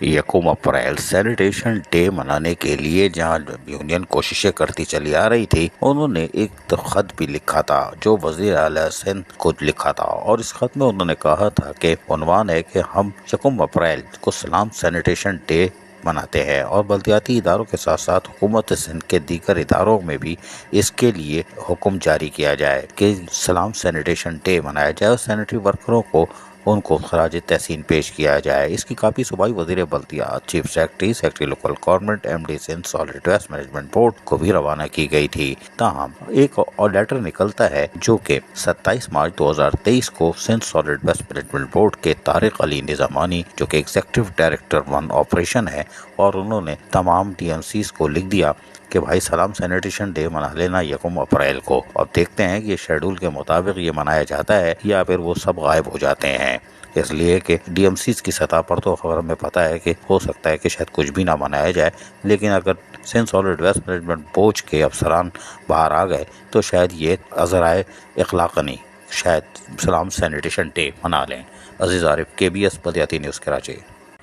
یکم April sanitation day منانے کے لیے جہاں یونین کوششیں کرتی چلی آ رہی تھی، انہوں نے ایک خط بھی لکھا تھا جو وزیر اعلیٰ سندھ کو لکھا تھا، اور اس خط میں انہوں نے کہا تھا کہ عنوان ہے کہ ہم یکم اپریل کو سلام سینیٹیشن ڈے مناتے ہیں، اور بلدیاتی اداروں کے ساتھ ساتھ حکومت سندھ کے دیگر اداروں میں بھی اس کے لیے حکم جاری کیا جائے کہ سلام سینیٹیشن ڈے منایا جائے اور سینیٹری ورکروں کو ان کو خراج تحسین پیش کیا جائے۔ اس کی کاپی صوبائی وزیر بلدیات، chief secretary local government, M D Sindh solid waste management board کو بھی روانہ کی گئی تھی۔ تاہم ایک اور لیٹر نکلتا ہے جو کہ 27 مارچ 2023 کو Sindh solid waste management board کے طارق علی نظامانی، جو کہ ایگزیکٹو ڈائریکٹر 1 آپریشن ہے، اور انہوں نے تمام ڈی ایم سیز کو لکھ دیا کہ بھائی سلام سینیٹیشن ڈے منا لینا یکم اپریل کو۔ اب دیکھتے ہیں کہ یہ شیڈول کے مطابق یہ منایا جاتا ہے یا پھر وہ سب غائب ہو جاتے ہیں، اس لیے کہ ڈی ایم سیز کی سطح پر تو خبر ہمیں پتہ ہے کہ ہو سکتا ہے کہ شاید کچھ بھی نہ منایا جائے، لیکن اگر Sindh solid waste management board کے افسران باہر آ گئے تو شاید یہ عذرائے اخلاقنی شاید سلام سینیٹیشن ڈے منا لیں۔ عزیز عارف، KBS بلدیاتی نیوز کراچی۔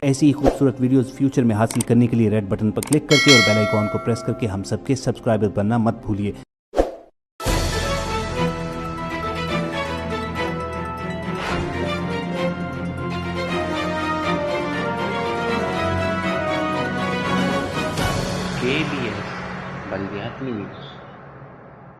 ایسی ہی خوبصورت ویڈیوز فیوچر میں حاصل کرنے کے لیے ریڈ بٹن پر کلک کر کے اور بیل آئیکن کو پریس کر کے ہم سب کے سبسکرائبر بننا مت بھولیے۔ KBS بلدیاتی نیوز۔